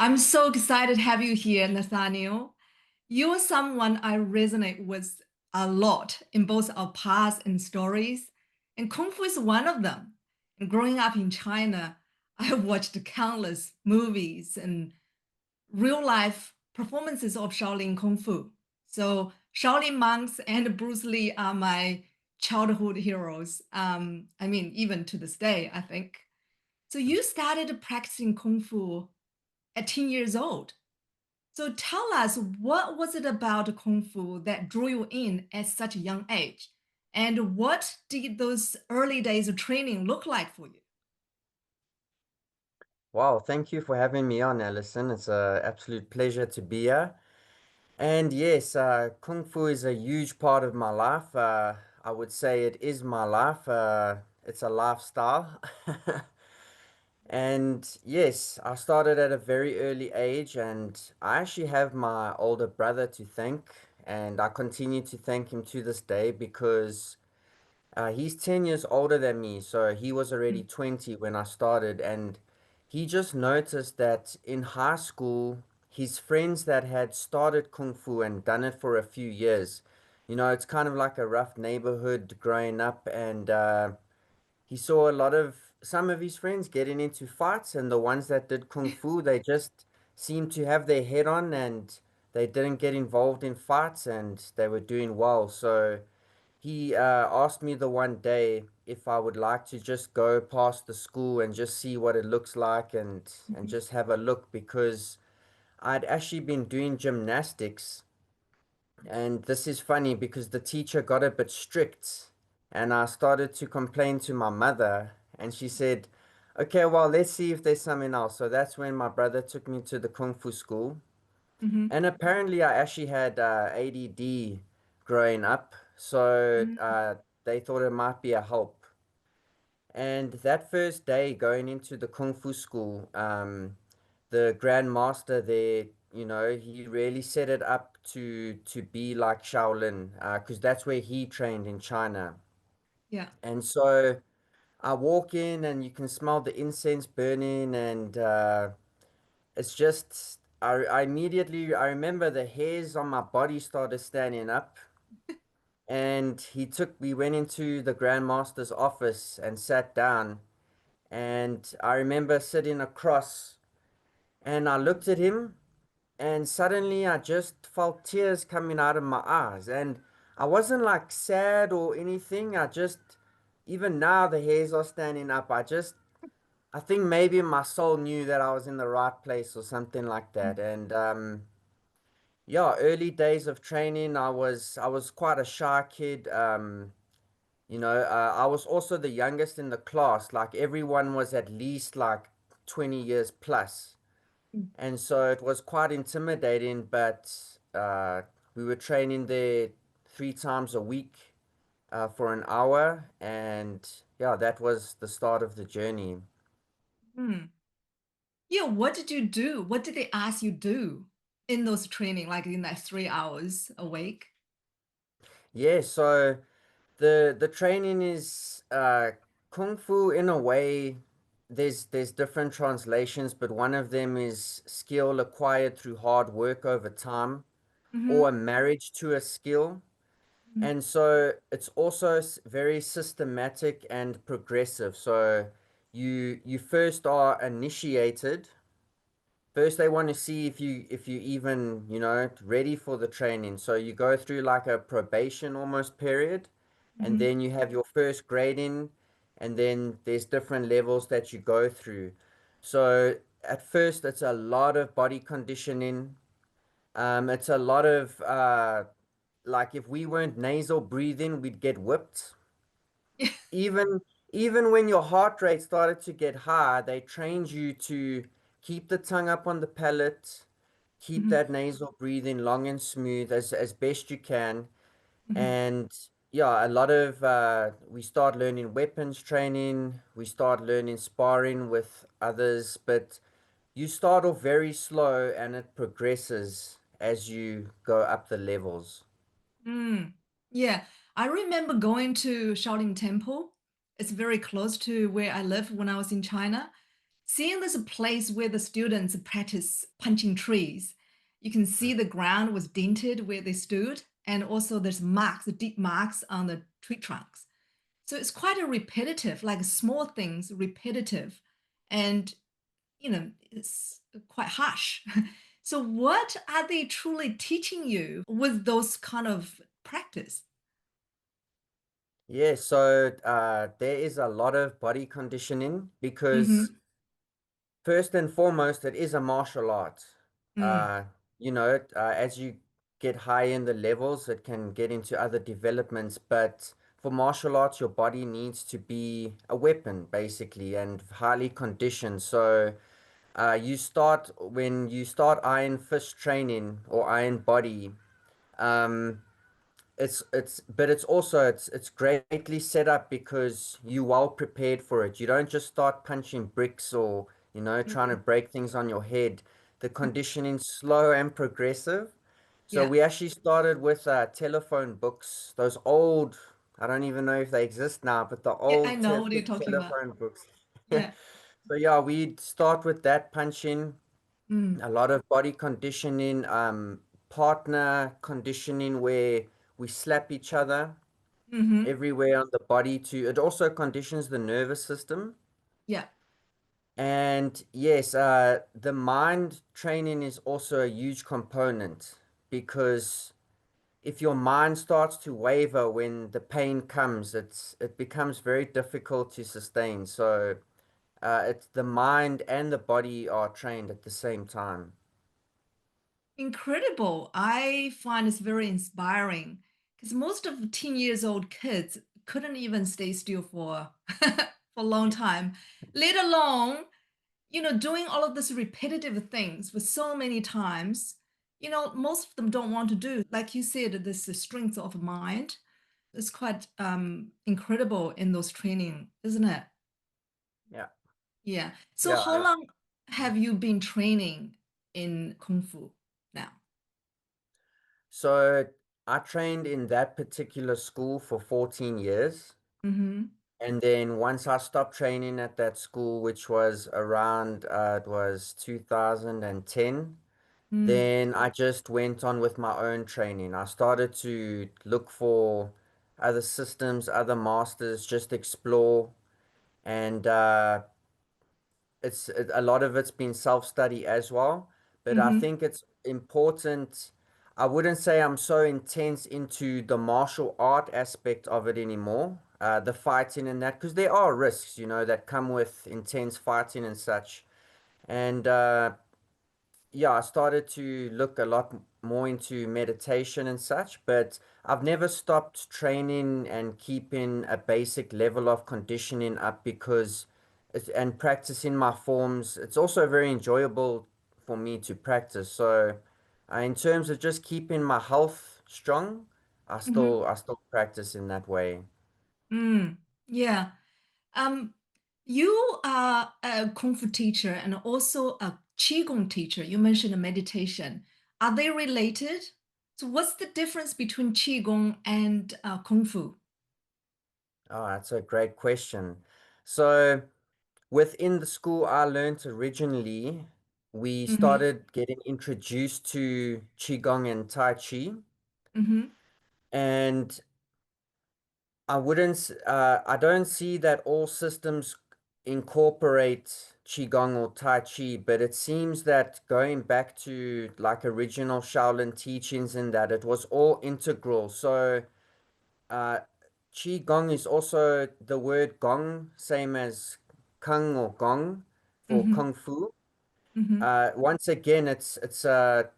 I'm so excited to have you here, Nathaniel. You're someone I resonate with a lot in both our past and stories, and Kung Fu is one of them. And growing up in China, I watched countless movies and real life performances of Shaolin Kung Fu. So Shaolin monks and Bruce Lee are my childhood heroes. Even to this day, I think. So you started practicing Kung Fu at 10 years old. So tell us, what was it about Kung Fu that drew you in at such a young age? And what did those early days of training look like for you? Wow, thank you for having me on, Alison. It's an absolute pleasure to be here. And yes, Kung Fu is a huge part of my life. I would say it is my life. It's a lifestyle. And yes, I started at a very early age, and I actually have my older brother to thank, and I continue to thank him to this day because he's 10 years older than me, so he was already 20 when I started, and he just noticed that in high school, his friends that had started Kung Fu and done it for a few years, it's kind of like a rough neighborhood growing up, and he saw a lot of some of his friends getting into fights, and the ones that did Kung Fu, they just seemed to have their head on, and they didn't get involved in fights, and they were doing well, so. He asked me the one day if I would like to just go past the school and just see what it looks like and Mhm. just have a look because I'd actually been doing gymnastics. And this is funny because the teacher got a bit strict and I started to complain to my mother and she said, "Okay, well, let's see if there's something else." So that's when my brother took me to the Kung Fu school. Mhm. And apparently, I actually had ADD growing up, so Mhm. they thought it might be a help. And that first day going into the Kung Fu school, the Grand Master there, he really set it up to be like Shaolin, because that's where he trained in China. Yeah. And so I walk in, and you can smell the incense burning, and it's just I immediately I remember the hairs on my body started standing up and we went into the Grand Master's office and sat down and I remember sitting across and I looked at him and suddenly I just felt tears coming out of my eyes and I wasn't like sad or anything. I just even now the hairs are standing up. I think maybe my soul knew that I was in the right place or something like that. And yeah, early days of training, I was quite a shy kid. I was also the youngest in the class. Like everyone was at least like 20 years plus. And so it was quite intimidating, but we were training there 3 times a week for an hour. And yeah, that was the start of the journey. Hmm. Yeah, what did you do? What did they ask you do in those training, like in that 3 hours a week? Yeah, so the training is Kung Fu in a way. There's different translations, but one of them is skill acquired through hard work over time, or a Hmm. marriage to a skill. And so it's also very systematic and progressive. So you first are initiated. First, they want to see if you even, ready for the training. So you go through like a probation almost period, and Hmm. then you have your first grading, and then there's different levels that you go through. So at first, it's a lot of body conditioning. It's a lot of like if we weren't nasal breathing, we'd get whipped. Even even when your heart rate started to get high, they trained you to keep the tongue up on the palate, keep Hmm. that nasal breathing long and smooth as best you can. Hmm. And yeah, a lot of we start learning weapons training, we start learning sparring with others, but you start off very slow and it progresses as you go up the levels. Mm. Yeah, I remember going to Shaolin Temple. It's very close to where I lived when I was in China. Seeing this place where the students practice punching trees, you can see the ground was dented where they stood, and also there's marks, deep marks on the tree trunks. So it's quite a repetitive, like small things, repetitive, and it's quite harsh. So what are they truly teaching you with those kind of practice? Yeah, so there is a lot of body conditioning because Mm-hmm. first and foremost, it is a martial art. Mm, Uh, as you get high in the levels, it can get into other developments. But for martial arts, your body needs to be a weapon, basically, and highly conditioned. So when you start Iron Fist training or Iron Body. Um, it's greatly set up because you well prepared for it. You don't just start punching bricks or trying to mm. break things on your head. The conditioning's slow and progressive. So Yeah, we actually started with telephone books, those old, I don't even know if they exist now, but the yeah, I old know what you're thick talking about. telephone books. Yeah. So yeah, we'd start with that punching, Mm, a lot of body conditioning, partner conditioning where we slap each other mm-hmm. everywhere on the body to it also conditions the nervous system. Yeah. And yes, the mind training is also a huge component because if your mind starts to waver when the pain comes, it becomes very difficult to sustain. So it's the mind and the body are trained at the same time. Incredible. I find it's very inspiring because most of 10 years old kids couldn't even stay still for for a long time, let alone, doing all of this repetitive things for so many times. Most of them don't want to do. Like you said, this strength of mind is quite incredible in those training, isn't it? Yeah. Yeah. So Yeah. how long have you been training in Kung Fu now? So I trained in that particular school for 14 years. Mm-hmm. And then once I stopped training at that school, which was around, it was 2010, Mm, then I just went on with my own training. I started to look for other systems, other masters, just explore. And a lot of it's been self-study as well, but I mm-hmm. think it's important. I wouldn't say I'm so intense into the martial art aspect of it anymore, the fighting and that, because there are risks, that come with intense fighting and such. And yeah, I started to look a lot more into meditation and such, but I've never stopped training and keeping a basic level of conditioning up because and practicing my forms. It's also very enjoyable for me to practice. So, in terms of just keeping my health strong, Mm-hmm. I still practice in that way. Mm, yeah. Um, you are a Kung Fu teacher and also a Qigong teacher. You mentioned meditation. Are they related? So what's the difference between Qigong and Kung Fu? Oh, that's a great question. So, within the school I learned originally, we Mm-hmm. started getting introduced to Qigong and Tai Chi. Mm-hmm. And I don't see that all systems incorporate Qigong or Tai Chi, but it seems that going back to like original Shaolin teachings in that it was all integral. So, uh, Qigong is also the word Gong, same as Kung or Gong for Mm-hmm. Kung Fu. Mm-hmm. Once again, it's a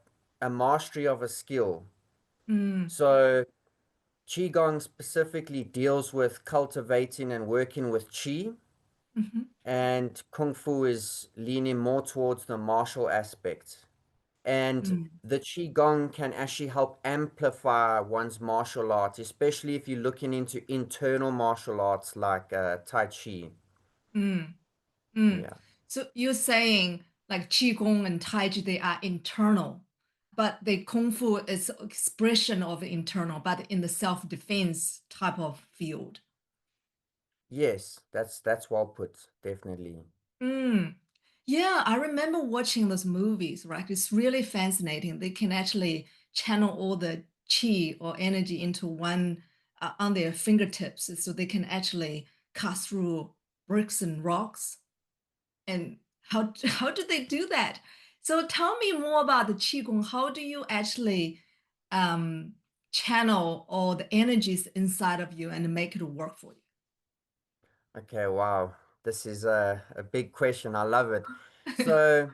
mastery of a skill. Mm, So Qigong specifically deals with cultivating and working with Qi, mm-hmm. and Kung Fu is leaning more towards the martial aspect. And Mm, the Qigong can actually help amplify one's martial arts, especially if you're looking into internal martial arts like Tai Chi. mm, mm. Yeah. So you're saying like Qigong and Tai Chi, they are internal, but the Kung Fu is expression of internal, but in the self-defense type of field. Yes, that's well put, definitely. Mm. Yeah, I remember watching those movies, right? It's really fascinating. They can actually channel all the chi or energy into one on their fingertips, so they can actually cut through bricks and rocks. And how how do they do that? So tell me more about the qigong. How do you actually um, channel all the energies inside of you and make it work for Okay, wow. This is a big question. I love it. So,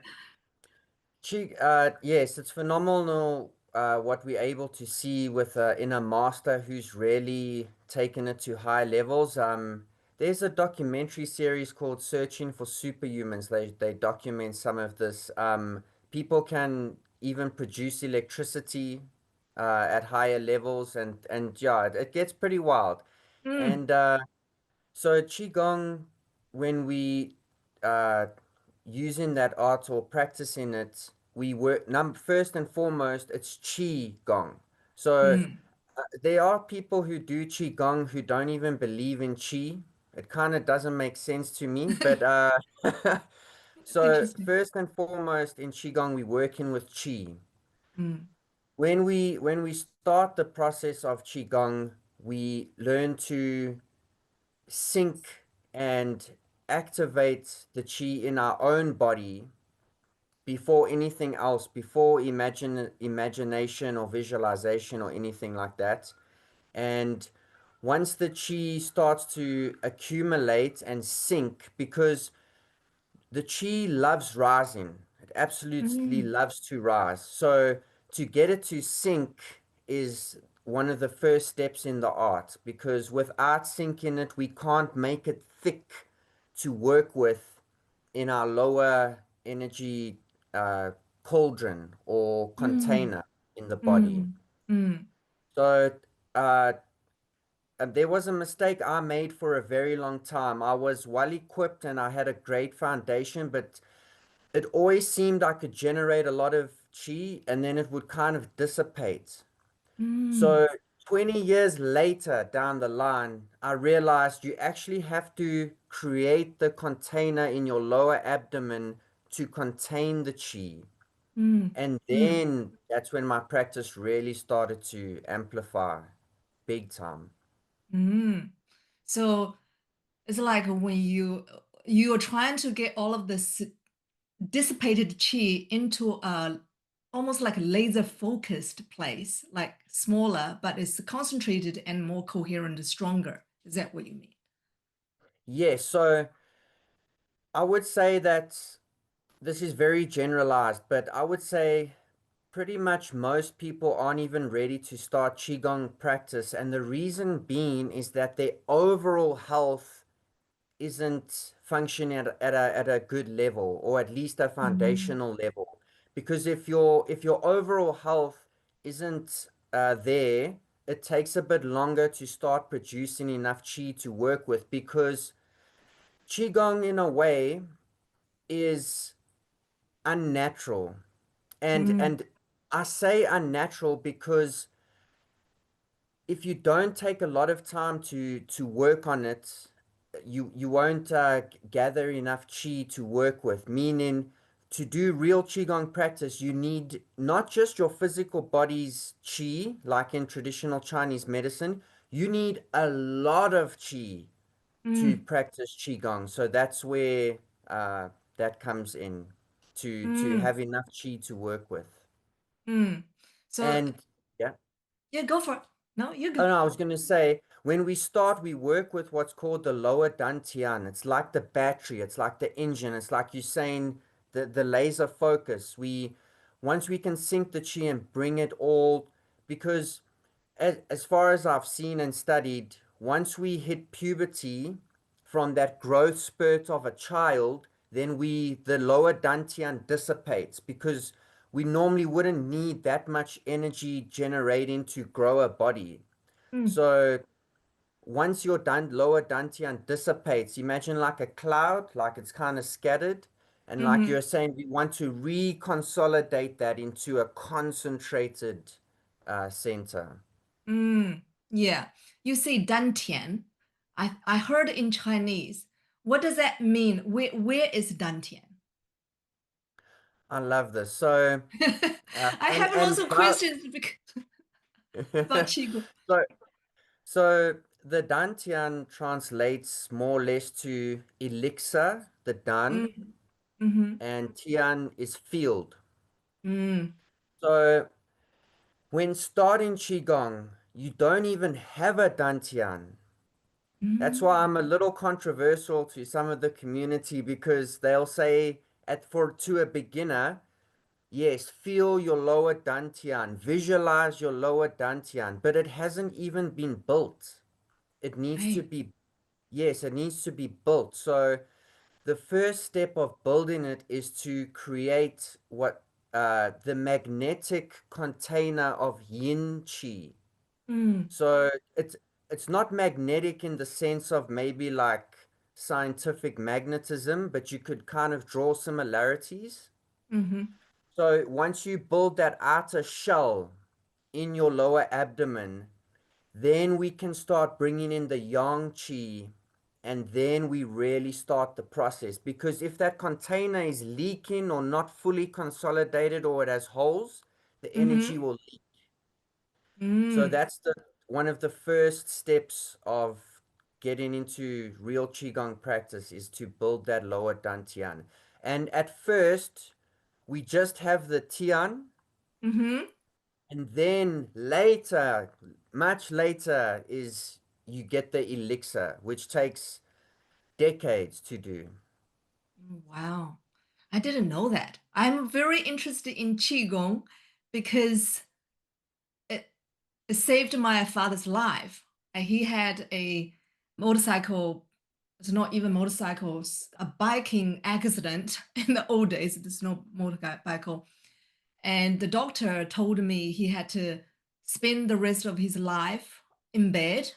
yes, it's phenomenal what we're able to see with inner master who's really taken it to high levels. There's a documentary series called Searching for Superhumans. They document some of this. People can even produce electricity at higher levels, and yeah, it gets pretty wild. you? And so Qigong, when we uh, using that art or practicing it, we work first and foremost, it's Qigong. So Mm. there are people who do Qigong who don't even believe in Qi. It kind of doesn't make sense to me, but That's so interesting. first and foremost in Qigong, we're working with Qi. Mm. When we start the process of Qigong, we learn to sync and activate the chi in our own body before anything else, before imagination or visualization or anything like that. And once the chi starts to accumulate and sink, because the chi loves rising. It absolutely Mm. loves to rise. So to get it to sink is one of the first steps in the art because without sinking it, we can't make it thick to work with in our lower energy uh, cauldron or Mm. container in the body. Mm. Mm. So uh, there was a mistake I made for a very long time. I was well equipped and I had a great foundation, but it always seemed I could generate a lot of chi and then it would kind of dissipate. Mm. So 20 years later down the line, I realized you actually have to create the container in your lower abdomen to contain the chi. Mm. And Mm. then that's when my practice really started to amplify big time. Mm. So it's like when you're trying to get all of this dissipated chi into a almost like a laser focused place, like smaller, but it's concentrated and more coherent, stronger. Is that what you mean? Yes, so I would say that this is very generalized, but I would say pretty much most people aren't even ready to start Qigong practice. And the reason being is that their overall health isn't functioning at a good level, or at least a Mm. foundational level. Because if your overall health isn't there, it takes a bit longer to start producing enough qi to work with because Qigong in a way is unnatural. And Mm. and I say unnatural because if you don't take a lot of time to work on it, you won't gather enough chi to work with. Meaning, to do real qigong practice, you need not just your physical body's chi, like in traditional Chinese medicine. You need a lot of chi to Mm. practice qigong. So that's where uh, that comes in to Mm. have enough chi to work with. Mm. So And yeah. yeah, go for it. No, you Oh go. no, I was going to say, when we start, we work with what's called the lower dantian. It's like the battery, it's like the engine, it's like you're saying the laser focus. Once we can sync the chi and bring it all, because as far as I've seen and studied, once we hit puberty from that growth spurt of a child, then the lower dantian dissipates because we normally wouldn't need that much energy generating to grow a body. Mm. So once your lower dantian dissipates, imagine like a cloud, like it's kind of scattered. And like Mm-hmm. you're saying, we want to reconsolidate that into a concentrated center. Mm. Yeah. You say dantian. I heard in Chinese. What does that mean? Where is dantian? I love this. So, I have lots and of questions about Qigong. so so the Dantian translates more or less to elixir, the Dan, Mm, mm-hmm, and Tian is field. mm, So when starting Qigong, you don't even have a Dantian. That's why mm. I'm a little controversial to some of the community because they'll say to a beginner, yes, feel your lower dantian, visualize your lower dantian, but it hasn't even been built. It needs to Right. be, yes, it needs to be built. So the first step of building it is to create what the magnetic container of yin qi. Mm, So it's not magnetic in the sense of maybe like scientific magnetism, but you could kind of draw similarities. mm-hmm, So once you build that outer shell in your lower abdomen, then we can start bringing in the yang qi, and then we really start the process. Because if that container is leaking or not fully consolidated or it has holes, the energy mm-hmm, will leak. So mm, that's the one of the first steps of getting into real qigong practice is to build that lower dantian. And at first, we just have the tian, mm-hmm. and then later, much later, is you get the elixir, which takes decades to do. Wow. I didn't know that. I'm very interested in Qigong because it, it saved my father's life. And he had a motorcycle, it's not even motorcycles, a biking accident in the old days. There's no motorcycle. And the doctor told me he had to spend the rest of his life in bed.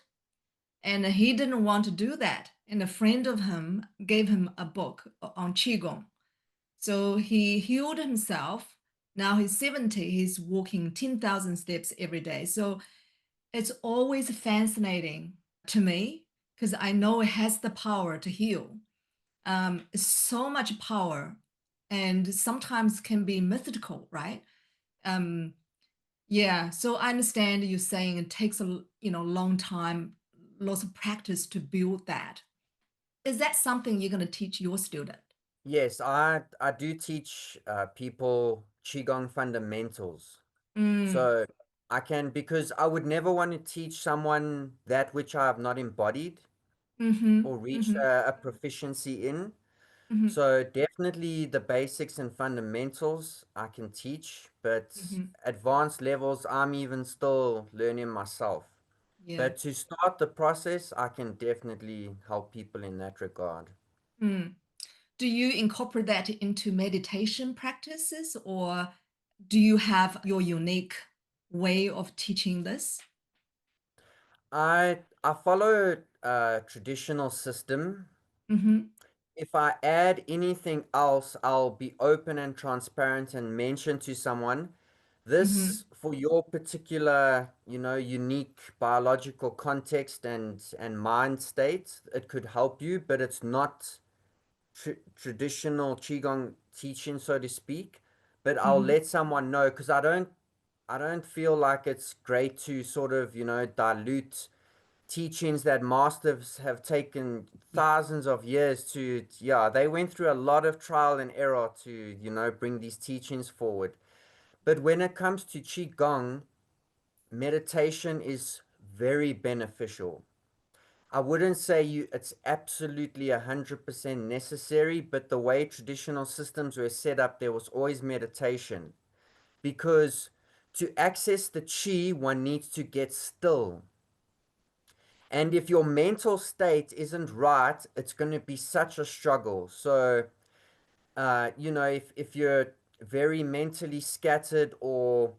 And he didn't want to do that. And a friend of him gave him a book on Qigong. So he healed himself. Now he's 70, he's walking 10,000 steps every day. So it's always fascinating to me because I know it has the power to heal. It's so much power and sometimes can be mythical, right? Um, yeah, so I understand you saying it takes a long time, lots of practice to build that. Is that something you're going to teach your student? Yes, I do teach people qigong fundamentals. Mm, So I can, because I would never want to teach someone that which I have not embodied mm-hmm, or reached mm-hmm, a proficiency in. mm-hmm, So definitely the basics and fundamentals I can teach, but mm-hmm. advanced levels I'm even still learning myself. Yeah. But to start the process, I can definitely help people in that regard. Mm. Do you incorporate that into meditation practices or do you have your unique way of teaching this? I follow a traditional system. Mm-hmm, If I add anything else, I'll be open and transparent and mention to someone, mm-hmm, this for your particular, unique biological context and mind state, it could help you, but it's not traditional qigong teaching, so to speak. But I'll mm-hmm. let someone know because I don't feel like it's great to sort of, dilute teachings that masters have taken Yeah. thousands of years to, yeah, they went through a lot of trial and error to, bring these teachings forward. But when it comes to qigong, meditation is very beneficial. I wouldn't say it's absolutely 100% necessary, but the way traditional systems were set up, there was always meditation because to access the chi, one needs to get still. And if your mental state isn't right, it's going to be such a struggle. So, if you're very mentally scattered or,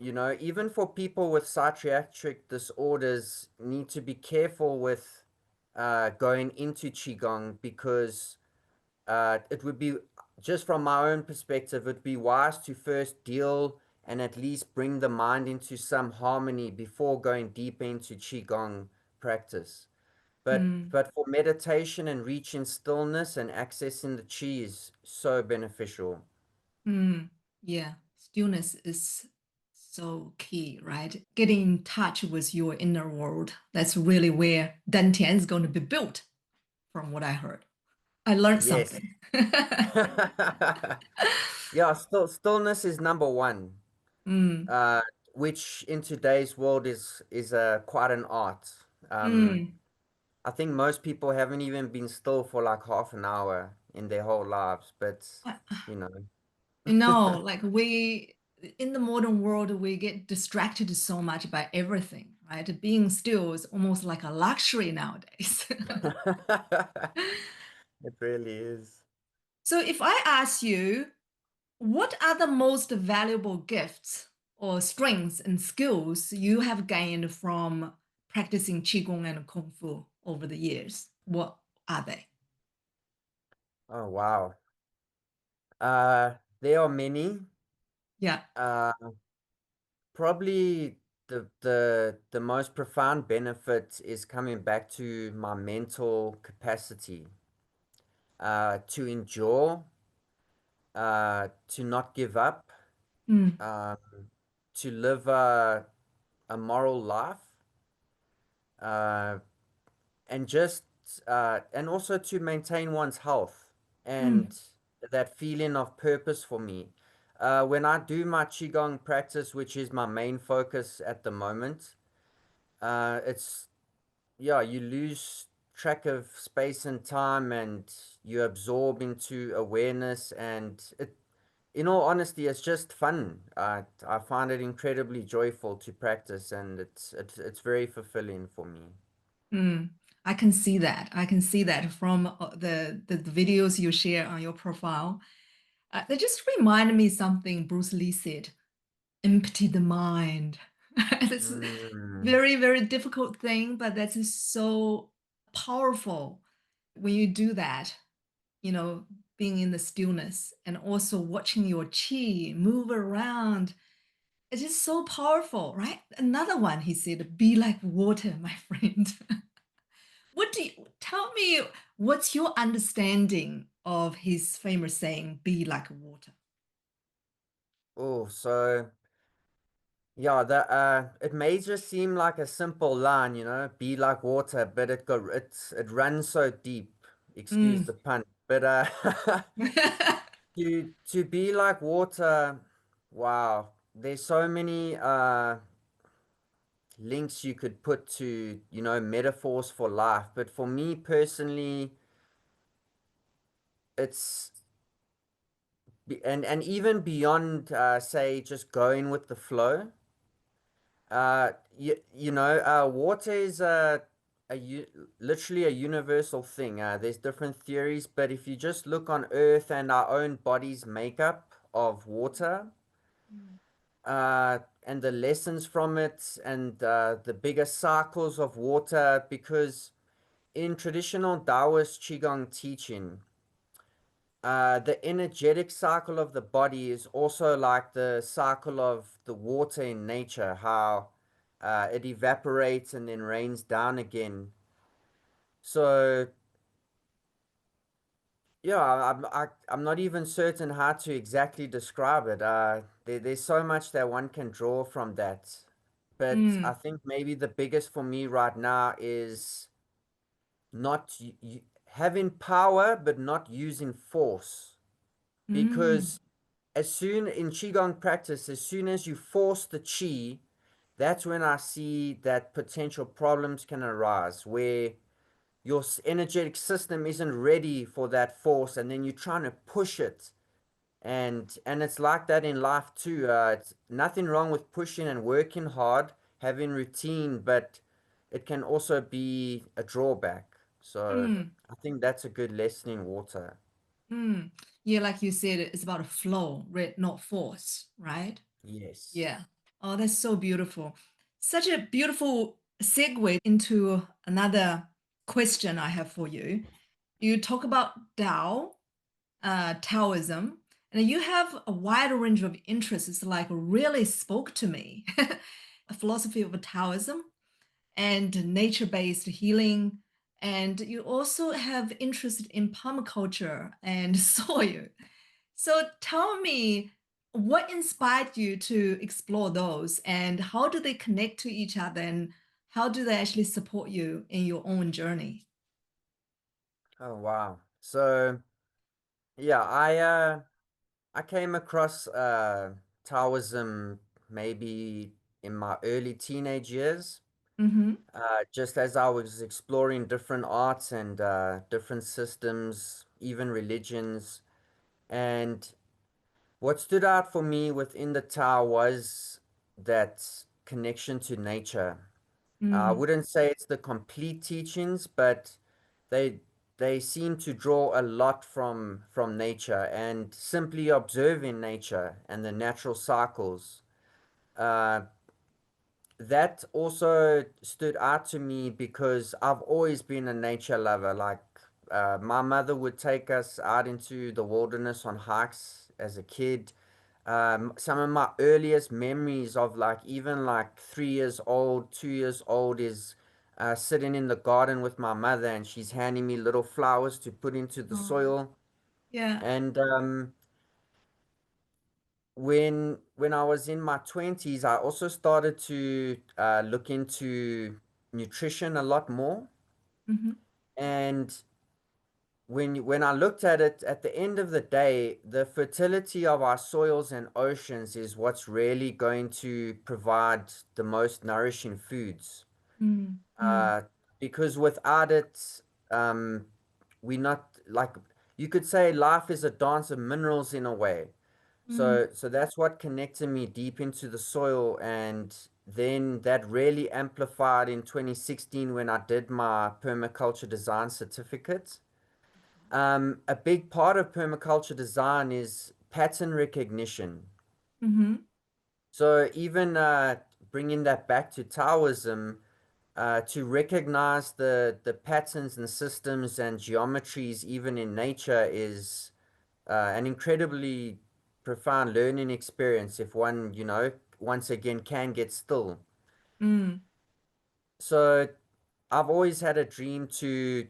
even for people with psychiatric disorders, need to be careful with going into Qigong because it would be, just from my own perspective, it'd be wise to first deal and at least bring the mind into some harmony before going deep into Qigong practice. But Mm. but for meditation and reaching stillness and accessing the chi is so beneficial. Mm, yeah, stillness is so key, right? Getting in touch with your inner world. That's really where Dantian is going to be built, from what I heard. I learned Yes. something. Yeah, stillness is number one, Mm, uh, which in today's world is quite an art. Um, mm. I think most people haven't even been still for like half an hour in their whole lives, but you know. Like we in the modern world, we get distracted so much by everything, right? Being still is almost like a luxury nowadays. It really is. So if I ask you, what are the most valuable gifts or strengths and skills you have gained from practicing Qigong and Kung Fu over the years? What are they? Oh wow. Uh, there are many. Yeah. Uh, Probably the most profound benefit is coming back to my mental capacity, to endure, to not give up, Mm, um, to live a moral life, uh, and just and also to maintain one's health mm, and that feeling of purpose for me. When I do my Qigong practice, which is my main focus at the moment, it's yeah, you lose track of space and time and you absorb into awareness and it in all honesty it's just fun. I find it incredibly joyful to practice and it's very fulfilling for me. mm. I can see that. I can see that from the videos you share on your profile. They just remind me something Bruce Lee said, empty the mind. It's a Mm. very, very difficult thing, but that's just so powerful when you do that, you know, being in the stillness and also watching your chi move around. It's just so powerful, right? Another one, he said, be like water, my friend. What do you tell me? What's your understanding of his famous saying, be like water? Oh, so yeah, it may just seem like a simple line, be like water, but it runs so deep. Excuse Mm. the pun. But to be like water, wow, there's so many links you could put to, metaphors for life. But for me personally, it's and even beyond say just going with the flow. Water is literally a universal thing. There's different theories, but if you just look on Earth and our own body's makeup of water, and the lessons from it, and the bigger cycles of water, because in traditional Taoist Qigong teaching, the energetic cycle of the body is also like the cycle of the water in nature, how it evaporates and then rains down again. So, yeah, I'm not even certain how to exactly describe it. There's so much that one can draw from that. But I Mm, think maybe the biggest for me right now is not having power, but not using force. mm, Because as soon in Qigong practice, as soon as you force the Qi, that's when I see that potential problems can arise where your energetic system isn't ready for that force and then you're trying to push it. And it's like that in life too. It's nothing wrong with pushing and working hard, having routine, but it can also be a drawback. So mm, I think that's a good lesson in water. mm. Yeah, like you said, it's about a flow, right? Not force, right? Yes. Yeah. Oh, that's so beautiful. Such a beautiful segue into another question I have for you. You talk about Tao, Taoism, and you have a wide range of interests. It's like really spoke to me. A philosophy of Taoism and nature-based healing. And you also have interest in permaculture and soil. So tell me, what inspired you to explore those and how do they connect to each other and how do they actually support you in your own journey? Oh wow. So yeah, I came across Taoism maybe in my early teenage years, Mm-hmm. just as I was exploring different arts and different systems, even religions. And what stood out for me within the Tao was that connection to nature. I Mm, wouldn't say it's the complete teachings, but they they seem to draw a lot from nature and simply observing nature and the natural cycles. Uh, that also stood out to me because I've always been a nature lover. Like my mother would take us out into the wilderness on hikes as a kid. Some of my earliest memories of like even like 3 years old, 2 years old is sitting in the garden with my mother and she's handing me little flowers to put into the oh, soil. yeah. And when I was in my 20s, I also started to look into nutrition a lot more. Mm-hmm. And when I looked at it, at the end of the day, the fertility of our soils and oceans is what's really going to provide the most nourishing foods. Mm, mm, Uh, because without it, um, we not like you could say life is a dance of minerals in a way. mm, So that's what connected me deep into the soil, and then that really amplified in 2016 when I did my permaculture design certificate. A big part of permaculture design is pattern recognition. mm-hmm. So even bringing that back to Taoism, to recognize the patterns and systems and geometries even in nature is an incredibly profound learning experience if one, once again can get still. Mm, So I've always had a dream to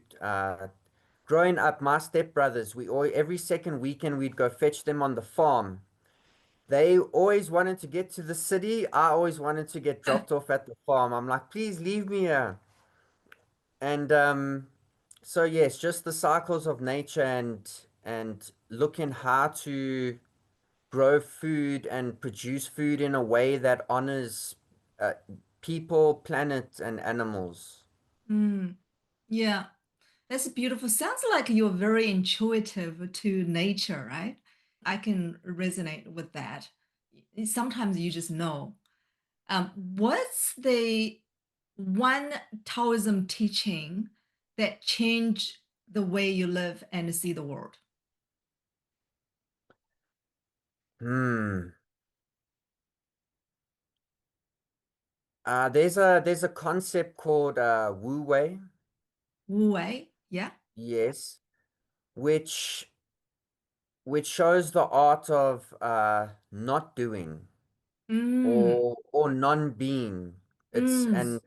growing up, my stepbrothers, we all every second weekend we'd go fetch them on the farm. They always wanted to get to the city. I always wanted to get dropped off at the farm. I'm like, please leave me here. And so yes, just the cycles of nature and looking how to grow food and produce food in a way that honors uh, people, planet, and animals. mm. Yeah, that's beautiful. Sounds like you're very intuitive to nature, right? I can resonate with that. Sometimes you just know. What's the one Taoism teaching that changed the way you live and see the world? Hmm. There's a concept called Wu Wei, Wu Wei, yeah. yes, which which shows the art of not doing Mm, or non-being. It's mm,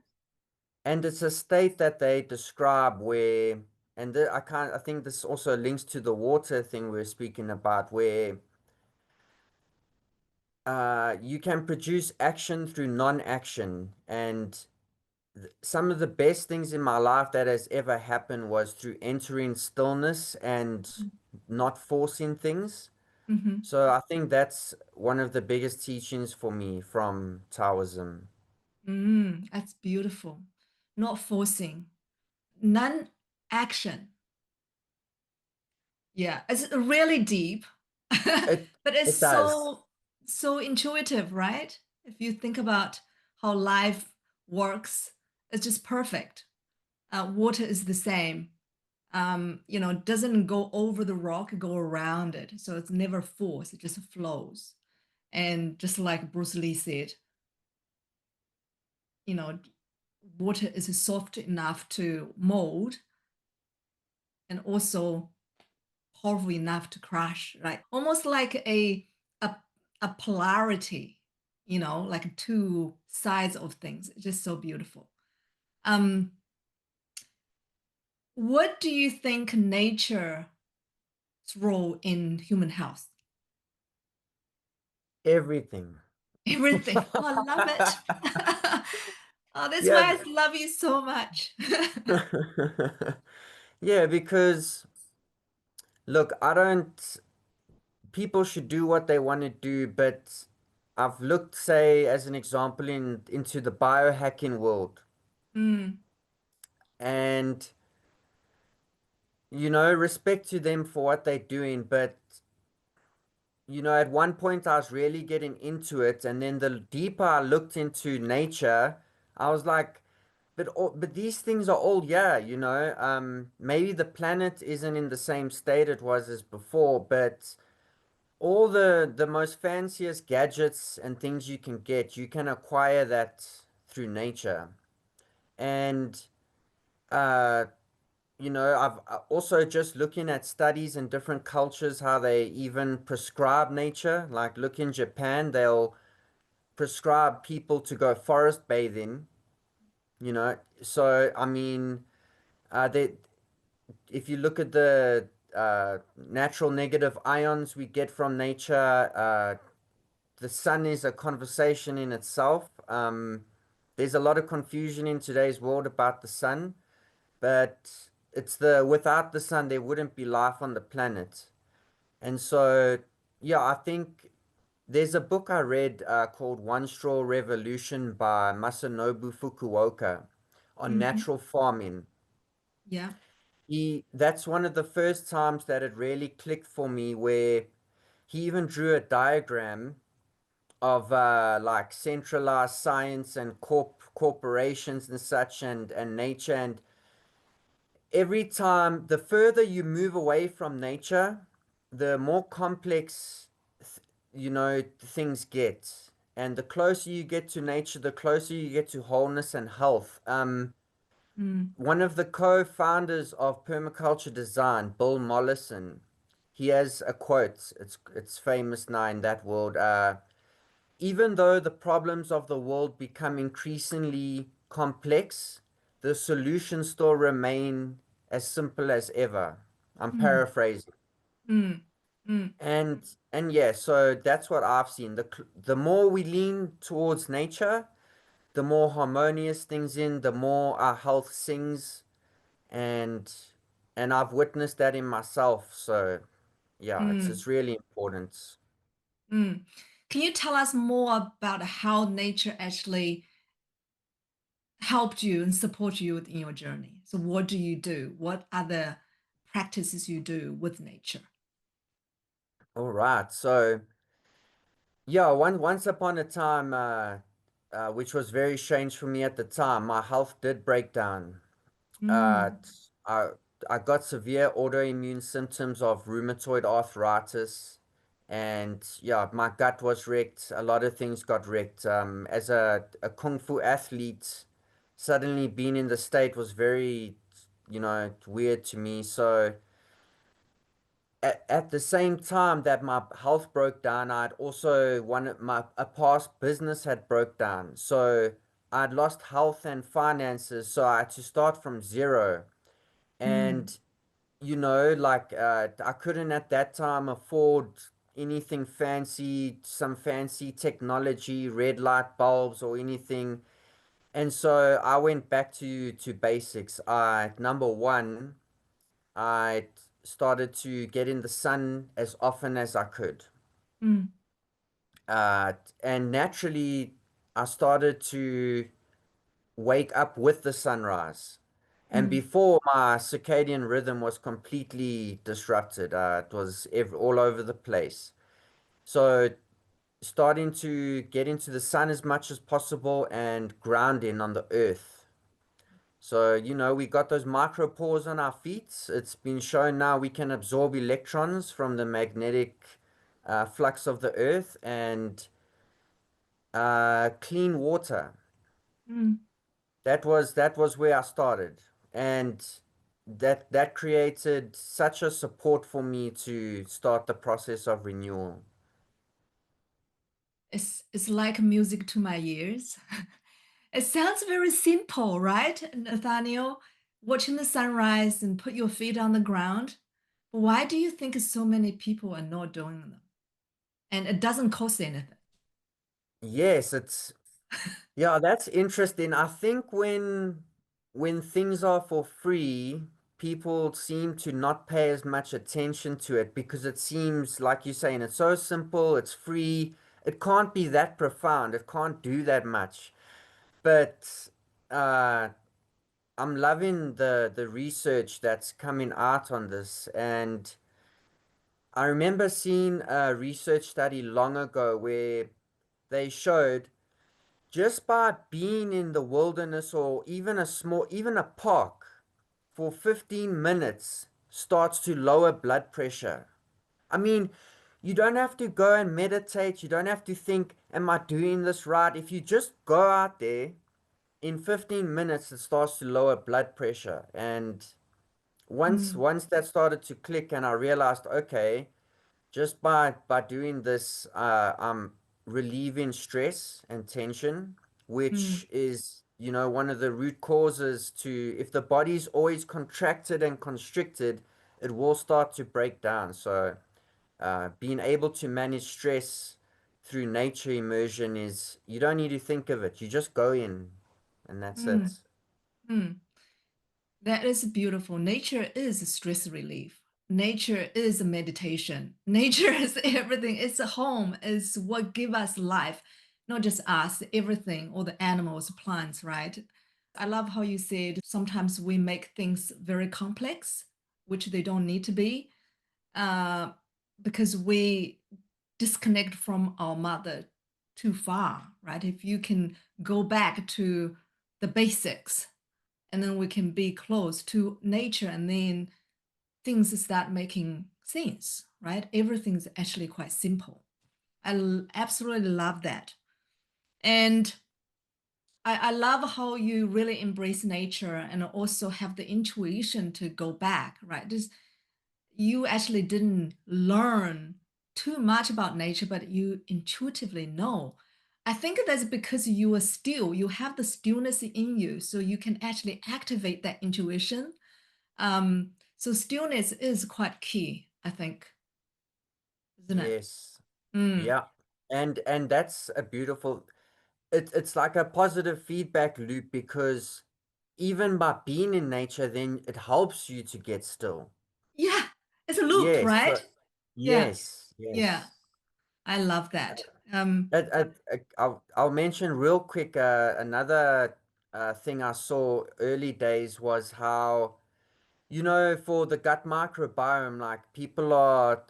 and it's a state that they describe where and I think this also links to the water thing we are speaking about where you can produce action through non-action and some of the best things in my life that has ever happened was through entering stillness and not forcing things. mm-hmm. So I think that's one of the biggest teachings for me from Taoism. That's beautiful. Not forcing, non-action. Yeah, it's really deep, It but it's it does. so intuitive, right? If you think about how life works, it's just perfect. Water is the same. It doesn't go over the rock, go around it. So it's never forced, it just flows. And just like Bruce Lee said, you know, water is soft enough to mold and also powerful enough to crush, right? Almost like a, a polarity, like two sides of things. It's just so beautiful. Um, what do you think nature's role in human health? Everything. Everything. Oh, I love it. Oh, that's Yeah. why I love you so much. Yeah, because look, I don't, people should do what they want to do, but I've looked, say, as an example, into the biohacking world, Mm, and respect to them for what they're doing, but at one point I was really getting into it, and then the deeper I looked into nature, I was like, but these things are all, yeah, maybe the planet isn't in the same state it was as before, but all the most fanciest gadgets and things you can get, you can acquire that through nature. And uh I've also just looking at studies in different cultures, how they even prescribe nature. Like, look in Japan, they'll prescribe people to go forest bathing, So, I mean, they if you look at the natural negative ions we get from nature, the sun is a conversation in itself. There's a lot of confusion in today's world about the sun, but it's without the sun, there wouldn't be life on the planet. And so, yeah, I think there's a book I read called One Straw Revolution by Masanobu Fukuoka on mhm. natural farming. Yeah. That's one of the first times that it really clicked for me, where he even drew a diagram of like centralized science and corporations and such, and nature. And every time, the further you move away from nature, the more complex, things get. And the closer you get to nature, the closer you get to wholeness and health. Mm, One of the co-founders of permaculture design, Bill Mollison, he has a quote. It's famous now in that world. Even though the problems of the world become increasingly complex, the solutions still remain as simple as ever. I'm mm, paraphrasing. mm, mm, And yeah, so that's what I've seen. The more we lean towards nature, the more harmonious things the more our health sings, and I've witnessed that in myself. So yeah, it's mm, really important. mm. Can you tell us more about how nature actually helped you and support you in your journey? So what do you do? What other practices you do with nature? All right. So yeah, once upon a time, which was very strange for me at the time, my health did break down. Uh, Mm, I I got severe autoimmune symptoms of rheumatoid arthritis, and yeah, my gut was wrecked. A lot of things got wrecked. As a Kung Fu athlete, suddenly being in the state was very, weird to me. So at the same time that my health broke down, I'd also one my a past business had broke down. So I'd lost health and finances, so I had to start from zero. mm, And like I couldn't at that time afford anything fancy, some fancy technology, red light bulbs or anything. And so I went back to basics. Number one, I started to get in the sun as often as I could. mm, Uh, and naturally, I started to wake up with the sunrise. And mm. before, my circadian rhythm was completely disrupted. It was all over the place. So, starting to get into the sun as much as possible and grounding on the earth. So, we got those micropores on our feet. It's been shown now we can absorb electrons from the magnetic flux of the earth, and clean water. Mm. That was where I started. And that created such a support for me to start the process of renewal. It's like music to my ears. It sounds very simple, right, Nathaniel? Watching the sunrise and put your feet on the ground. But why do you think so many people are not doing them? And it doesn't cost anything. Yes, yeah, that's interesting. I think when things are for free, people seem to not pay as much attention to it because it seems like you're saying it's so simple, it's free, it can't be that profound, it can't do that much. But uh I'm loving the research that's coming out on this, and I remember seeing a research study long ago where they showed just by being in the wilderness or even a park for 15 minutes starts to lower blood pressure. I mean, you don't have to go and meditate. You don't have to think, am I doing this right? If you just go out there in 15 minutes, it starts to lower blood pressure. And Mm, once that started to click and I realized, okay, just by doing this, I'm relieving stress and tension, mm, which is, one of the root causes to, if the body's always contracted and constricted, it will start to break down. So, being able to manage stress through nature immersion is, you don't need to think of it. You just go in and that's it. mm, mm. That is beautiful. Nature is stress relief. Nature is a meditation. Nature is everything. It's a home. It's what gives us life, not just us, everything, all the animals, plants, right? I love how you said sometimes we make things very complex, which they don't need to be, uh, because we disconnect from our mother too far, right? If you can go back to the basics, and then we can be close to nature, and then things start making sense, right? Everything's actually quite simple. Absolutely love that. And I love how you really embrace nature and also have the intuition to go back, right? Just you actually didn't learn too much about nature, but you intuitively know. I think that's because you are still, you have the stillness in you, so you can actually activate that intuition. So stillness is quite key, I think, isn't it? Yes. Mm. Yeah. And that's a beautiful, it's like a positive feedback loop because even by being in nature, then it helps you to get still. Yeah, it's a loop, Yes. right? So, Yeah, yes, yeah, yes. I love that. I'll mention real quick another thing I saw early days was how, for the gut microbiome, like people are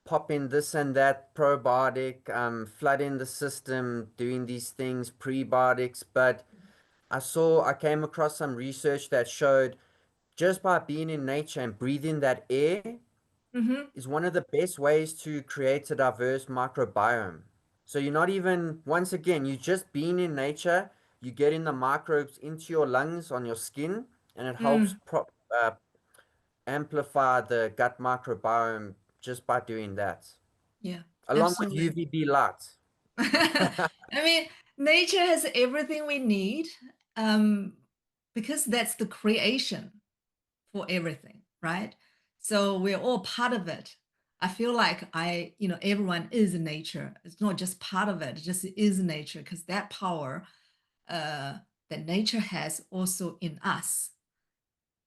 popping this and that probiotic, flooding the system, doing these things, prebiotics, but I came across some research that showed just by being in nature and breathing that air Mm-hmm. is one of the best ways to create a diverse microbiome. So you're not even, once again, you just being in nature, you getting the microbes into your lungs, on your skin, and it helps Mm. amplify the gut microbiome just by doing that, Yeah, along with absolutely. UVB light. I mean, nature has everything we need, um, because that's the creation for everything, right? So we're all part of it. I feel like everyone is nature. It's not just part of it, it just is nature because that power uh, that nature has also in us.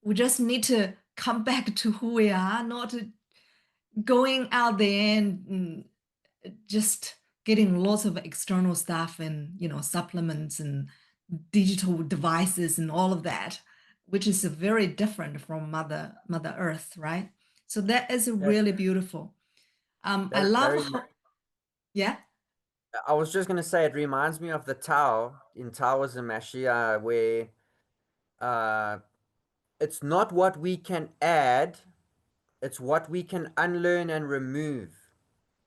We just need to come back to who we are, not going out there and just getting lots of external stuff and supplements and digital devices and all of that, which is very different from mother earth, right? So that is That really beautiful. I that love very how, yeah. I was just gonna say it reminds me of the Tao in Taoism actually, where uh it's not what we can add, it's what we can unlearn and remove.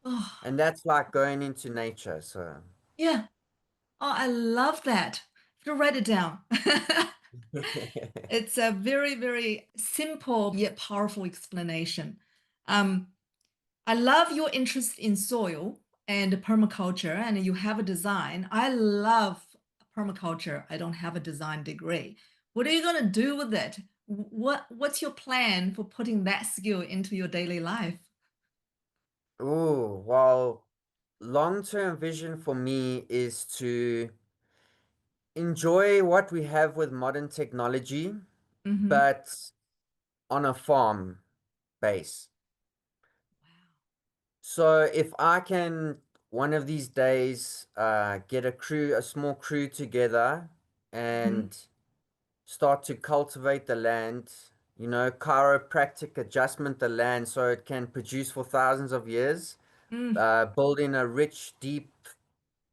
Oh, And that's like going into nature. So yeah. Oh, I love that. I have to write it down. It's a very, very simple yet powerful explanation. Um, I love your interest in soil and permaculture, and you have a design. I love permaculture. I don't have a design degree. What are you going to do with it? What's your plan for putting that skill into your daily life? oh, well. long-term vision for me is to enjoy what we have with modern technology, Mm-hmm. but on a farm base. So if I can one of these days get a small crew together Mm-hmm. and start to cultivate the land, chiropractic adjustment the land so it can produce for thousands of years, Mm. building a rich, deep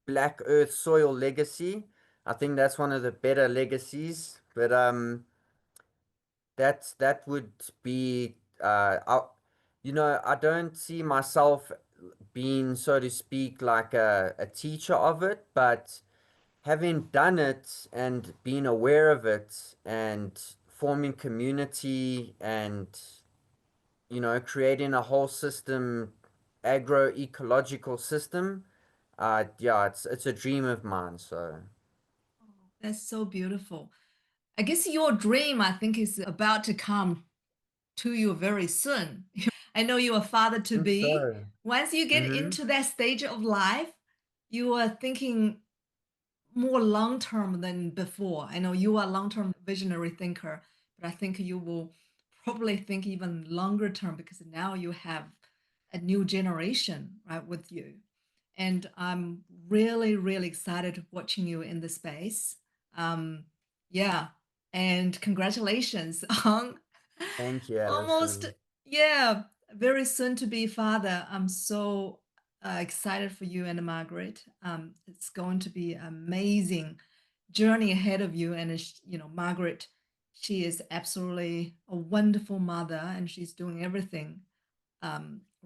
black earth soil legacy. I think that's one of the better legacies. But that would be I don't see myself being, so to speak, like a teacher of it, but having done it and being aware of it and forming community and creating a whole system, agro-ecological system, yeah, it's a dream of mine. So That's so beautiful. I guess your dream, I think, is about to come to you very soon. I know you're a father I to think be. so. Once you get Mm-hmm. into that stage of life, you are thinking more long term than before. I know you are a long term visionary thinker, but I think you will probably think even longer term because now you have a new generation right with you. And I'm really, really excited watching you in the space. Um, yeah, and congratulations on Thank you, almost, Alison. yeah, very soon to be father. I'm so excited for you and Margaret. It's going to be amazing journey ahead of you. And Margaret, she is absolutely a wonderful mother, and she's doing everything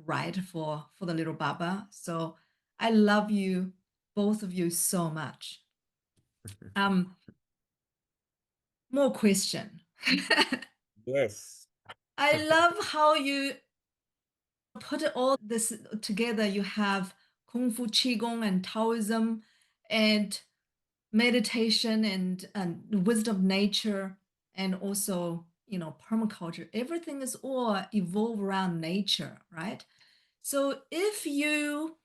right for the little Baba. So I love you, both of you, so much. Um, More question. Yes. I love how you put all this together. You have Kung Fu, Qigong, and Taoism, and meditation, and wisdom of nature, and also permaculture. Everything is all evolve around nature, right? So if you,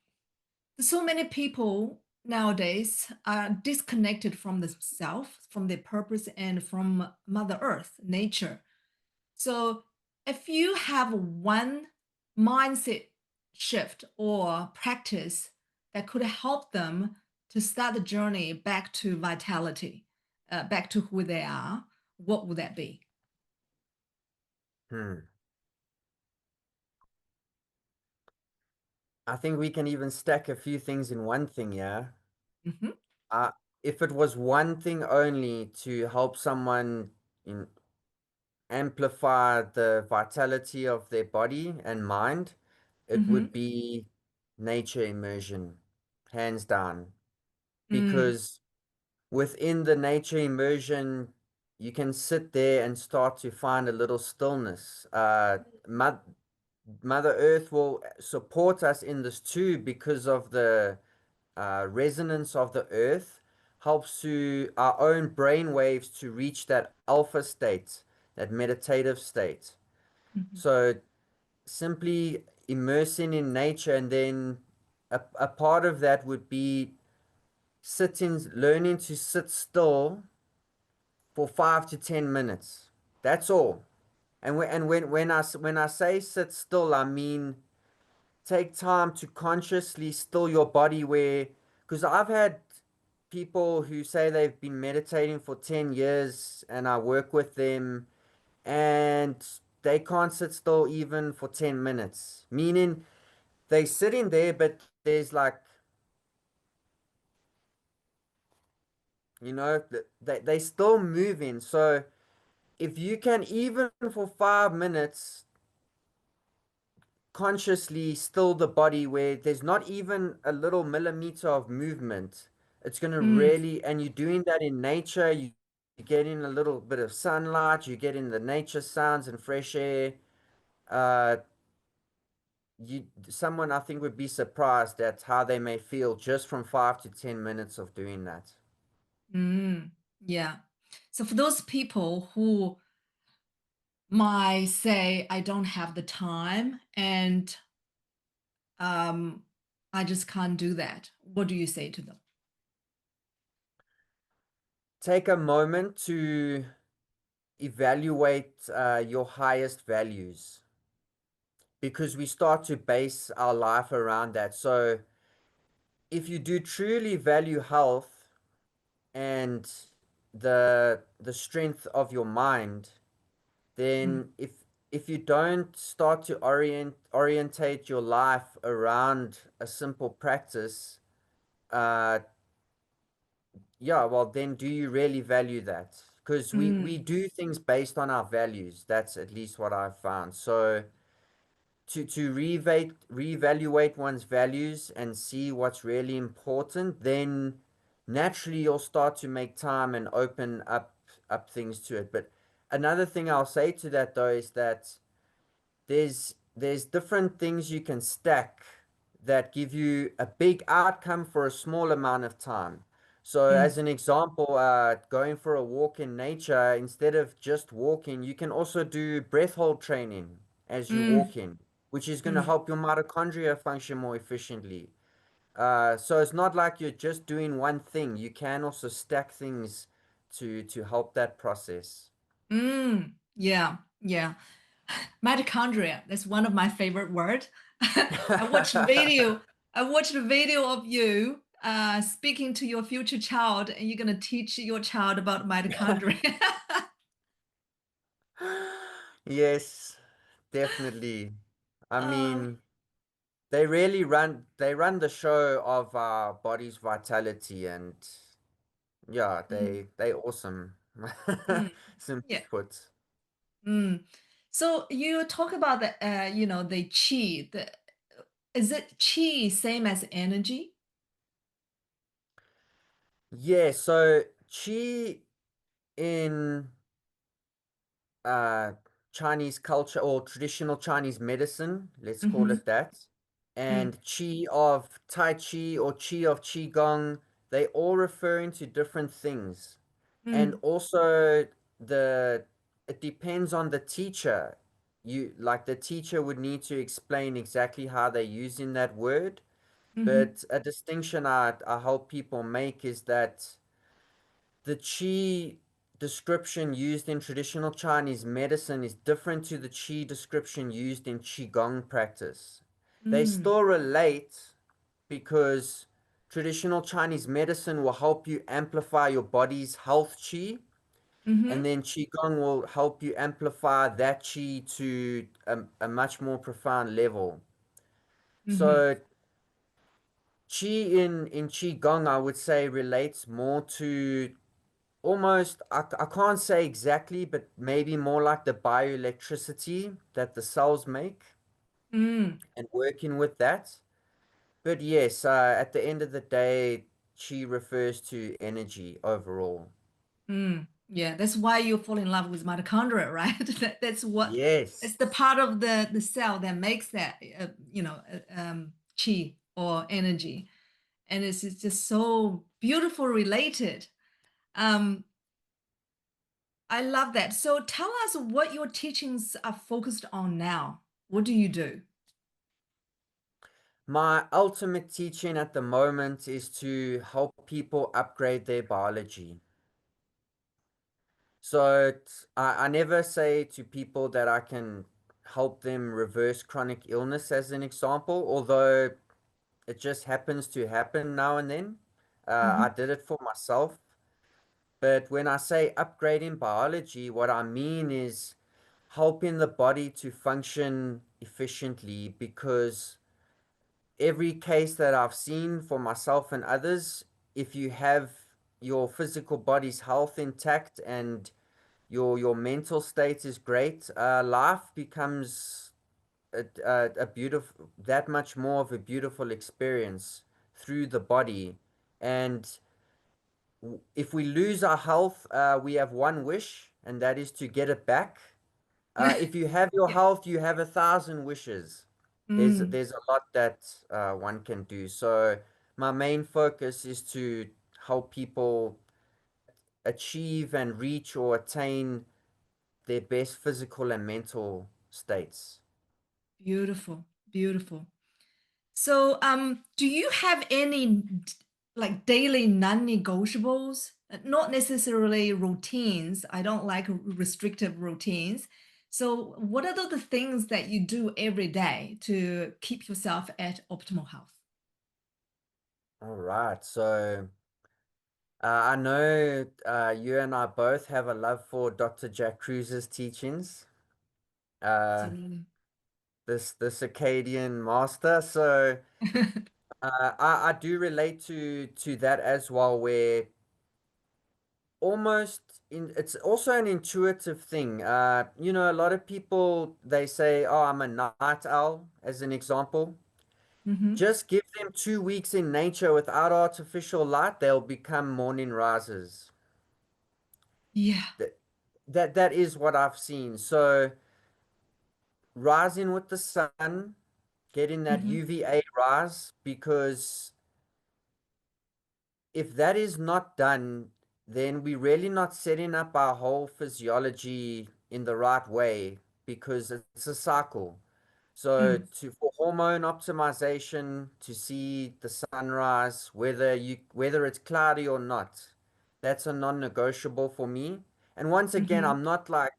so many people nowadays are disconnected from the self, from their purpose, and from Mother Earth, nature. So if you have one mindset shift or practice that could help them to start the journey back to vitality, back to who they are, what would that be? Hmm. I think we can even stack a few things in one thing, yeah. Mm-hmm. Uh, if it was one thing only to help someone in amplify the vitality of their body and mind, it Mm-hmm. would be nature immersion, hands down. Mm, Because within the nature immersion, you can sit there and start to find a little stillness. Mother Earth will support us in this too because of the resonance of the earth helps to our own brain waves to reach that alpha state, that meditative state. mhm, So simply immersing in nature, and then a part of that would be learning to sit still for 5 to 10 minutes. That's all. And when I say sit still, I mean take time to consciously still your body where, because I've had people who say they've been meditating for 10 years and I work with them and they can't sit still even for 10 minutes. Meaning they sitting there, but there's like, they still moving. So if you can even for 5 minutes consciously still the body where there's not even a little millimeter of movement, it's going to mm, really, and you're doing that in nature, you get in a little bit of sunlight, you get in the nature sounds and fresh air. Uh, someone I think would be surprised at how they may feel just from 5 to 10 minutes of doing that. mm, yeah. So for those people who might say, I don't have the time, and um, I just can't do that. What do you say to them? Take a moment to evaluate your highest values because we start to base our life around that. So, if you do truly value health and the strength of your mind, Mm, then if you don't start to orientate your life around a simple practice, uh, yeah, well, then do you really value that? Because we mm, do things based on our values. That's at least what I've found. So to reevaluate one's values and see what's really important, then naturally you'll start to make time and open up things to it. But another thing I'll say to that though is that there's different things you can stack that give you a big outcome for a small amount of time. So, mm, as an example, going for a walk in nature, instead of just walking, you can also do breath hold training as you mm, walk in, which is going to mm. help your mitochondria function more efficiently. So it's not like you're just doing one thing. You can also stack things to help that process. Yeah, yeah. Mitochondria, that's one of my favorite words. I watched a video. I watched a video of you speaking to your future child, and you're gonna teach your child about mitochondria. Yes, definitely. I um, mean, they run the show of our body's vitality and yeah, mm, they awesome. mm, Simply yeah. put. Mm. So you talk about the the chi. Is it chi same as energy? Yeah, so qi in uh, Chinese culture or traditional Chinese medicine, let's call Mm-hmm. it that, Mm, and Qi of Tai Chi or Qi of Qigong, they all referring to different things. And mm, also the it depends on the teacher. You like the teacher would need to explain exactly how they're using that word. mm-hmm, But a distinction I hope people make is that the qi description used in traditional Chinese medicine is different to the qi description used in qigong practice. They mm, still relate because traditional Chinese medicine will help you amplify your body's health qi, mm-hmm, and then qigong will help you amplify that qi to a much more profound level. mm-hmm, So qi in qigong, I would say, relates more to almost, I can't say exactly, but maybe more like the bioelectricity that the cells make mm. and working with that. But yes, at the end of the day, chi refers to energy overall. Yeah, that's why you fall in love with mitochondria, right? That's what Yes. it's the part of the cell that makes that chi or energy, and it's just so beautiful related. Um, I love that. So tell us what your teachings are focused on now. What do you do? My ultimate teaching at the moment is to help people upgrade their biology. So I never say to people that I can help them reverse chronic illness as an example, although it just happens to happen now and then. Hmm. I did it for myself. But when I say upgrading biology, what I mean is helping the body to function efficiently because every case that I've seen for myself and others, if you have your physical body's health intact and your mental state is great, life becomes a beautiful, that much more of a beautiful experience through the body. And if we lose our health, we have one wish, and that is to get it back. If you have your Yeah. health, you have 1,000 wishes. Mm, There's a lot that one can do. So my main focus is to help people achieve and reach or attain their best physical and mental states. beautiful, beautiful. So, do you have any like daily non-negotiables? Not necessarily routines. I don't like restrictive routines. So, what are the things that you do every day to keep yourself at optimal health? All right. So I know you and I both have a love for Dr. Jack Kruse's teachings. Uh, Absolutely. the circadian master. So I do relate to that as well, where almost it's also an intuitive thing. A lot of people they say, "Oh, I'm a night owl," as an example. Hmm. Just give them 2 weeks in nature without artificial light, they'll become morning risers. Yeah. That that is what I've seen. So rising with the sun, getting that Hmm. UVA rise, because if that is not done, then we're really not setting up our whole physiology in the right way because it's a cycle. So Mm. for hormone optimization, to see the sunrise, whether it's cloudy or not, that's a non-negotiable for me. And once again, Hmm. I'm not like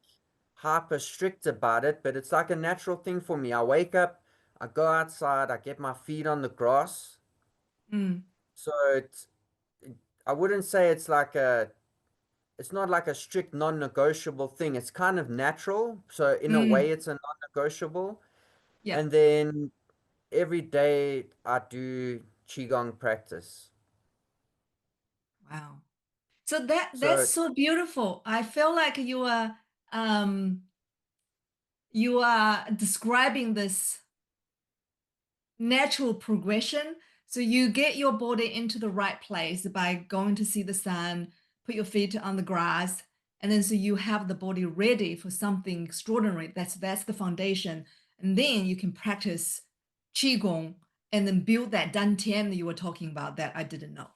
hyper strict about it, but it's like a natural thing for me. I wake up, I go outside, I get my feet on the grass. Mm. So I wouldn't say it's not like a strict non-negotiable thing. It's kind of natural. So in a way, Mm. it's a non-negotiable. Yeah. And then every day I do Qigong practice. Wow. So that's So so beautiful. I feel like um you are describing this natural progression. So you get your body into the right place by going to see the sun, put your feet on the grass, and then so you have the body ready for something extraordinary. That's the foundation. And then you can practice qigong and then build that dantian that you were talking about that I didn't know.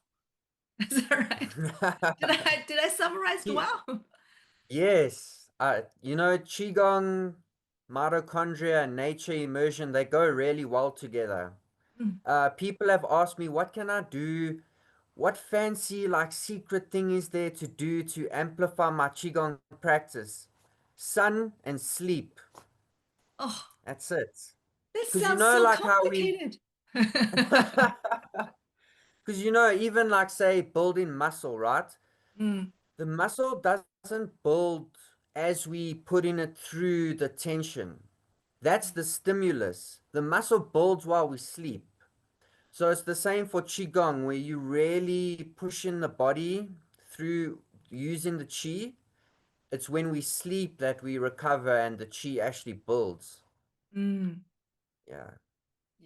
Is that right? Did I summarize Ye- well? yes, Qigong, mitochondria, and nature immersion, they go really well together. Mm. People have asked me, what can I do? What fancy, like, secret thing is there to do to amplify my Qigong practice? Sun and sleep. Oh, That's it. that Because sounds so like how we, complicated. because even like, say, building muscle, right? Mm. The muscle doesn't build as we putting it through the tension. That's the stimulus. The muscle builds while we sleep. So it's the same for Qigong, where you really push in the body through using the Qi. It's when we sleep that we recover and the Qi actually builds. Mm. Yeah.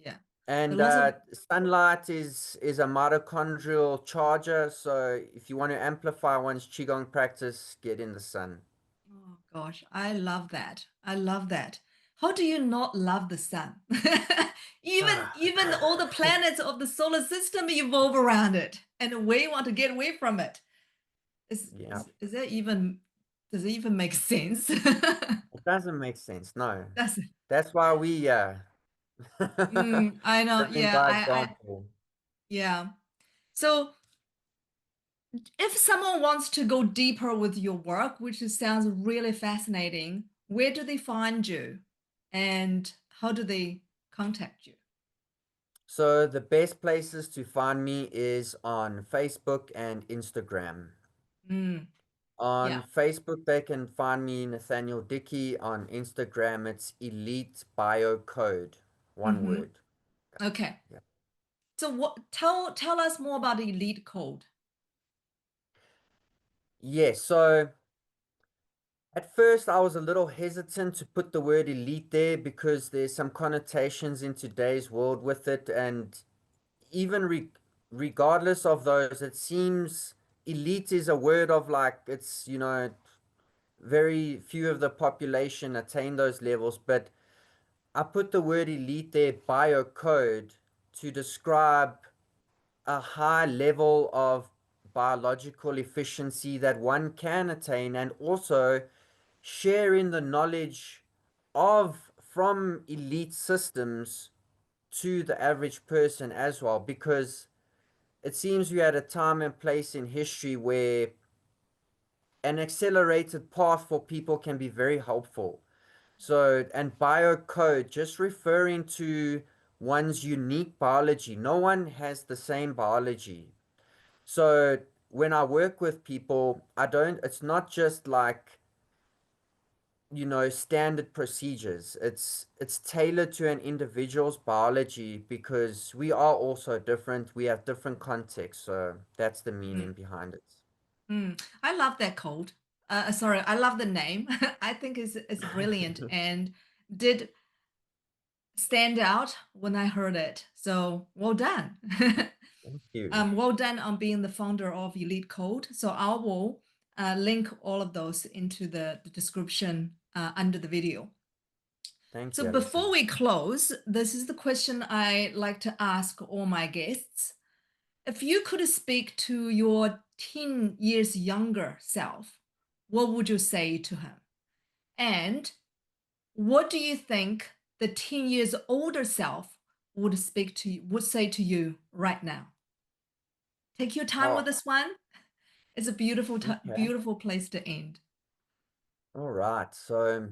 Yeah. So And lots of, sunlight is a mitochondrial charger. So if you want to amplify one's Qigong practice, get in the sun. oh gosh, I love that. I love that. How do you not love the sun? Even Ah. even all the planets of the solar system evolve around it, and we want to get away from it. Yeah, Is that even does it even make sense? it doesn't make sense. No, That's it. that's why we I know. living Yeah, by I example. yeah. So if someone wants to go deeper with your work, which sounds really fascinating, where do they find you and how do they contact you? So the best places to find me is on Facebook and Instagram. Mm, On yeah. Facebook, they can find me Nathaniel Dickey. On Instagram, it's Elite Biocode. One Hmm. word. Okay. Yeah. So what tell us more about the elite code. Yes, so at first I was a little hesitant to put the word elite there because there's some connotations in today's world with it, and even regardless of those, it seems elite is a word of like it's, very few of the population attain those levels. But I put the word elite there, biocode, to describe a high level of biological efficiency that one can attain, and also sharing the knowledge of from elite systems to the average person as well, because it seems we're at a time and place in history where an accelerated path for people can be very helpful. So, and biocode, just referring to one's unique biology. No one has the same biology. So, when I work with people, it's not just like, standard procedures. It's tailored to an individual's biology because we are also different. We have different contexts. So, that's the Mm, meaning behind it. I love that code. Sorry, I love the name. I think it's brilliant and did stand out when I heard it. So well done. Thank you. Well done on being the founder of Elite Code. So I will link all of those into the description under the video. Thank So you, before Alison. we close, this is the question I like to ask all my guests. If you could speak to your 10 years younger self, what would you say to him? And what do you think the 10 years older self would say to you right now? Take your time with Oh, this one. It's a okay. beautiful place to end. All right. So,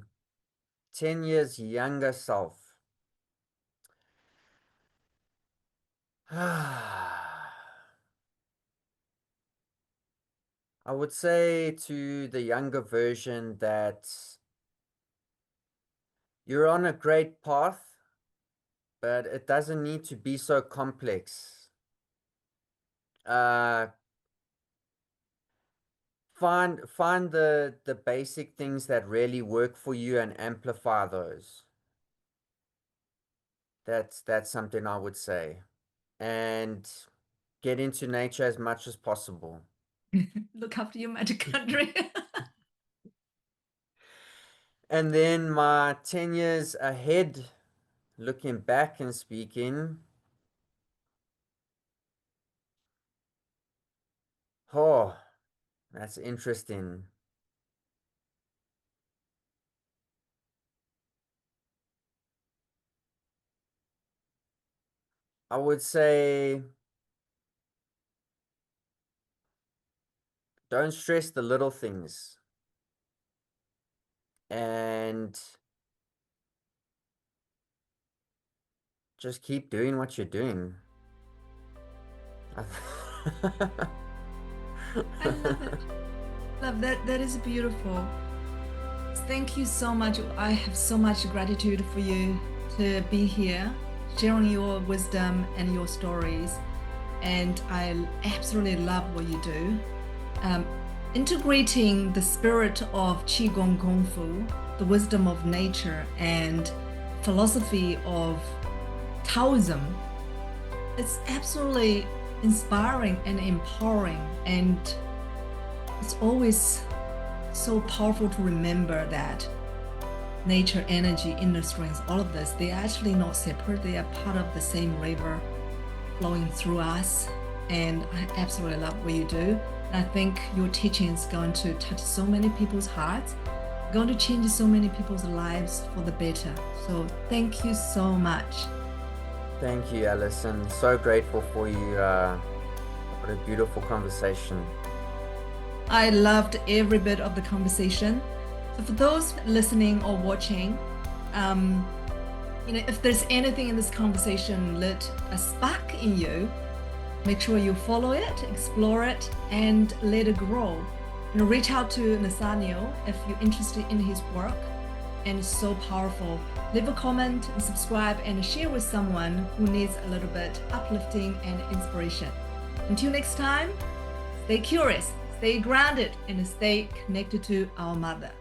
10 years younger self. I would say to the younger version that you're on a great path, but it doesn't need to be so complex. Uh, find the basic things that really work for you and amplify those. That's something I would say. And get into nature as much as possible. Look after your mitochondria. And then my 10 years ahead, looking back and speaking, oh, that's interesting. I would say don't stress the little things and just keep doing what you're doing. I love it. Love that. That is beautiful. Thank you so much. I have so much gratitude for you to be here, sharing your wisdom and your stories. And I absolutely love what you do. Um, Integrating the spirit of Qigong Kung Fu, the wisdom of nature, and philosophy of Taoism, it's absolutely inspiring and empowering. And it's always so powerful to remember that nature, energy, inner strength, all of this, they're actually not separate. They are part of the same river flowing through us. And I absolutely love what you do. And I think your teaching is going to touch so many people's hearts, going to change so many people's lives for the better. So thank you so much. Thank you, Alison. So grateful for you. What a beautiful conversation. I loved every bit of the conversation. So for those listening or watching, if there's anything in this conversation lit a spark in you, make sure you follow it, explore it, and let it grow. And reach out to Nathaniel if you're interested in his work. And it's so powerful. Leave a comment and subscribe and share with someone who needs a little bit uplifting and inspiration. Until next time, stay curious, stay grounded, and stay connected to our mother.